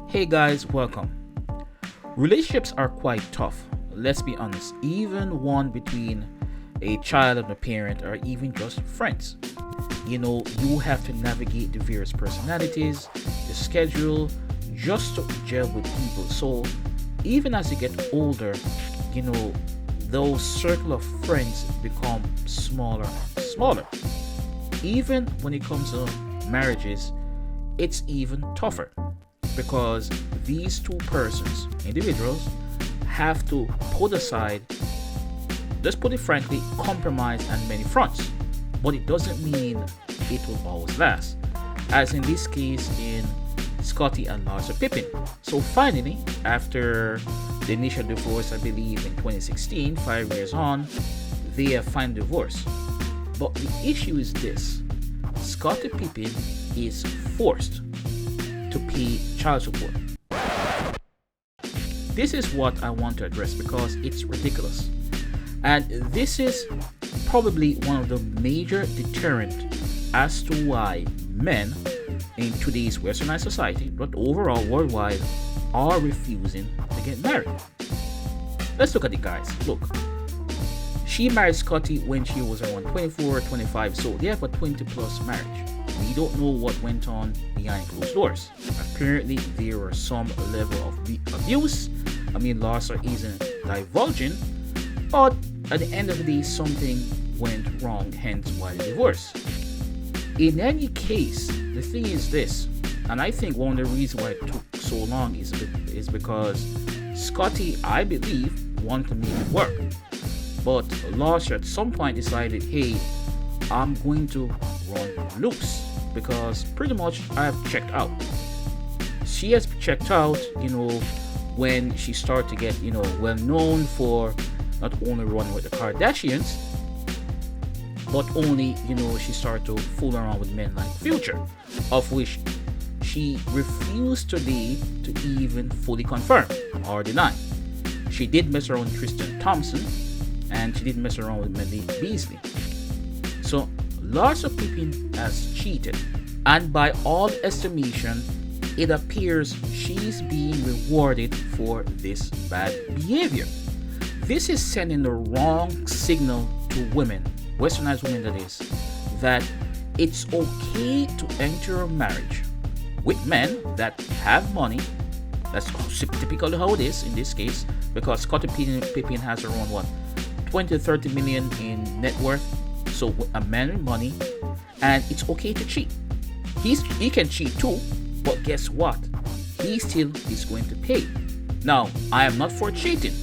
Hey guys, welcome. Relationships are quite tough, let's be honest, even one between a child and a parent or even just friends. You have to navigate the various personalities, the schedule, just to gel with people. So even as you get older, you know, those circle of friends become smaller and smaller. Even when it comes to marriages, it's even tougher because these two persons, individuals, have to put aside, let's put it frankly, compromise on many fronts. But it doesn't mean it will always last. As in this case in Scottie and Larsa Pippen. So finally, after the initial divorce, I believe in 2016, 5 years on, they have finally divorced. But the issue is this: Scottie Pippen is forced to pay child support. This is what I want to address because it's ridiculous. And this is probably one of the major deterrent as to why men in today's westernized society, but overall worldwide, are refusing to get married. Let's look at the guys. Look, she married Scottie when she was around 24 or 25, so they have a 20 plus marriage. We don't know what went on behind closed doors. Apparently, there was some level of abuse. Larsa isn't divulging, but at the end of the day, something went wrong, hence why the divorce. In any case, the thing is this, and I think one of the reasons why it took so long is because Scottie, I believe, wanted to make it work. But Larsa at some point decided, hey, I'm going to run loose because pretty much I've checked out. She has checked out, when she started to get, well known for not only running with the Kardashians, but only, she started to fool around with men like Future, of which she refused today to even fully confirm or deny. She did mess around with Tristan Thompson, and she did mess around with Malik Beasley. So Larsa Pippen has cheated, and by all estimation, it appears she's being rewarded for this bad behavior. This is sending the wrong signal to women, westernized women that is, that it's okay to enter a marriage with men that have money. That's typically how it is in this case, because Scottie Pippen has around 20 to 30 million in net worth. So a man with money, and it's okay to cheat. He can cheat too, but guess what? He still is going to pay. Now, I am not for cheating.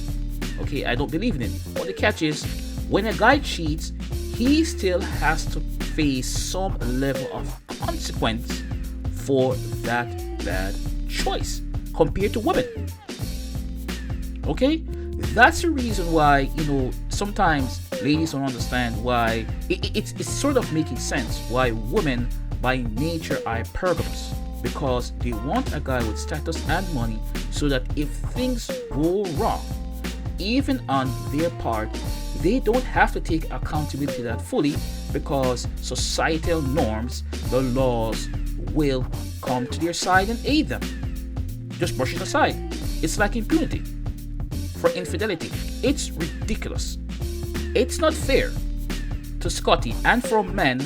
Okay, I don't believe in it. But the catch is, when a guy cheats, he still has to face some level of consequence for that bad choice compared to women. Okay? That's the reason why, sometimes ladies don't understand why it's sort of making sense why women by nature are hypergamous, because they want a guy with status and money so that if things go wrong, even on their part, they don't have to take accountability that fully because societal norms, the laws, will come to their side and aid them. Just brush it aside. It's like impunity for infidelity. It's ridiculous. It's not fair to Scottie and for men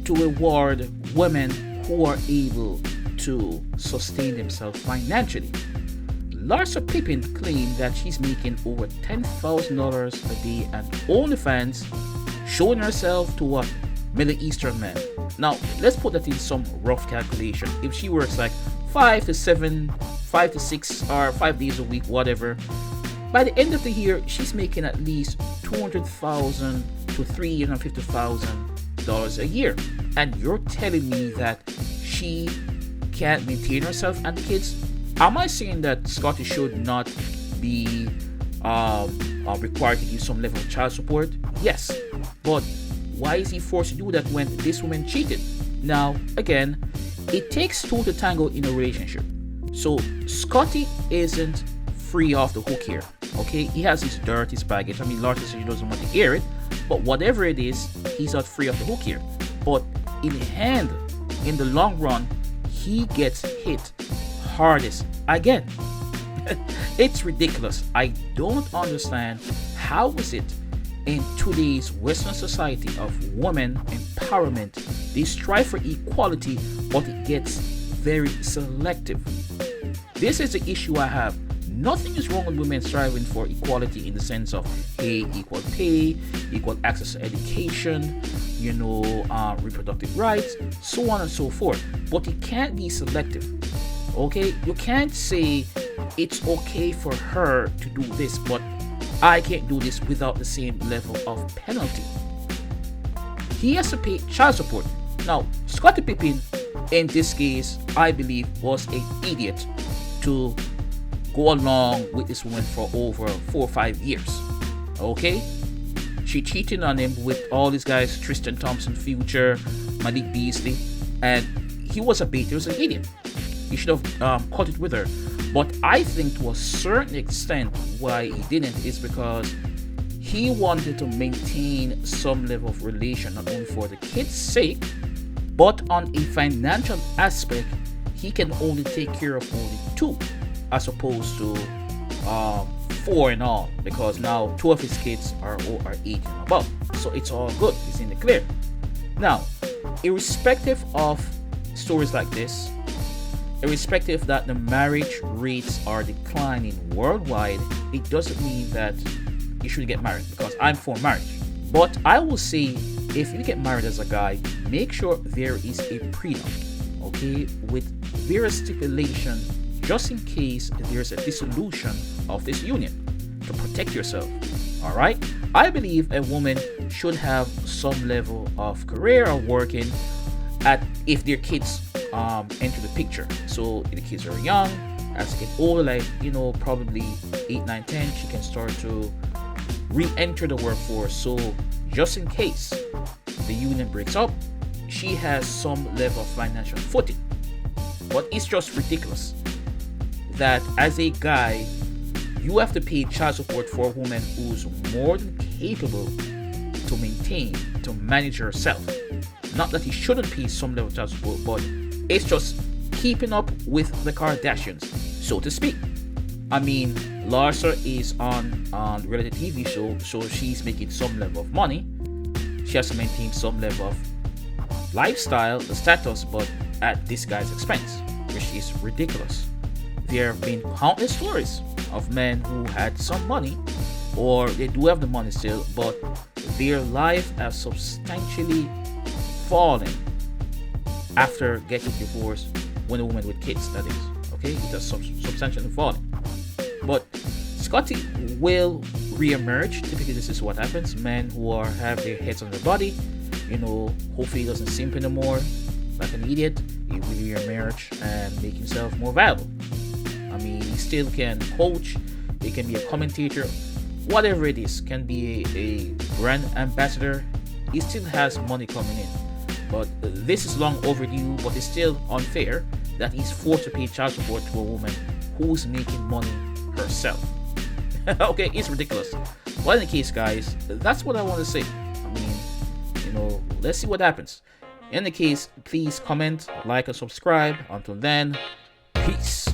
to reward women who are able to sustain themselves financially. Larsa Pippen claimed that she's making over $10,000 a day and ONLYFANs, showing herself to what? Middle Eastern men. Now, let's put that in some rough calculation. If she works like 5 to 6, or 5 days a week, whatever, by the end of the year, she's making at least $200,000 to $350,000 a year. And you're telling me that she can't maintain herself and the kids? Am I saying that Scottie should not be required to give some level of child support? Yes, but why is he forced to do that when this woman cheated? Now, again, it takes two to tango in a relationship. So Scottie isn't free off the hook here. Okay, he has his dirt, his baggage. Larsa says he doesn't want to air it, but whatever it is, he's not free off the hook here. But in the long run, he gets hit hardest. Again, it's ridiculous. I don't understand how is it in today's Western society of women empowerment, they strive for equality, but it gets very selective. This is the issue I have. Nothing is wrong with women striving for equality in the sense of equal pay, equal access to education, reproductive rights, so on and so forth. But it can't be selective. Okay, you can't say it's okay for her to do this, but I can't do this without the same level of penalty. He has to pay child support. Now, Scottie Pippen, in this case, I believe, was an idiot to go along with this woman for over 4 or 5 years. Okay? She cheated on him with all these guys, Tristan Thompson, Future, Malik Beasley, and he was a bait. He was an idiot. He should have cut it with her. But I think to a certain extent why he didn't is because he wanted to maintain some level of relation, not only for the kid's sake, but on a financial aspect, he can only take care of only 2 as opposed to 4 and all, because now 2 of his kids are 8 and above. So it's all good. It's in the clear. Now, irrespective of stories like this, irrespective that the marriage rates are declining worldwide, it doesn't mean that you should get married, because I'm for marriage. But I will say, if you get married as a guy, make sure there is a prenup, okay, with various stipulations, just in case there's a dissolution of this union, to protect yourself. All right, I believe a woman should have some level of career or working at if their kids enter the picture. So if the kids are young, as they get older, like probably 8, 9, 10, she can start to re-enter the workforce. So just in case the union breaks up, she has some level of financial footing. But it's just ridiculous that as a guy, you have to pay child support for a woman who's more than capable to maintain, to manage herself. Not that he shouldn't pay some level of child support, but it's just keeping up with the Kardashians, so to speak. I mean, Larsa is on reality TV show, so she's making some level of money. She has to maintain some level of lifestyle, the status, but at this guy's expense, which is ridiculous. There have been countless stories of men who had some money, or they do have the money still, but their life has substantially fallen after getting divorced, when a woman with kids, that is. Okay, it has substantially fallen. But Scottie will re-emerge. Typically, this is what happens. Men who have their heads on their body, hopefully he doesn't simp anymore like an idiot. He will re-emerge and make himself more valuable. I mean, he still can coach, he can be a commentator, whatever it is, can be a brand ambassador. He still has money coming in. But this is long overdue, but it's still unfair that he's forced to pay child support to a woman who's making money herself. Okay, it's ridiculous. But in the case, guys, that's what I want to say. I mean, let's see what happens. In the case, please comment, like, and subscribe. Until then, peace.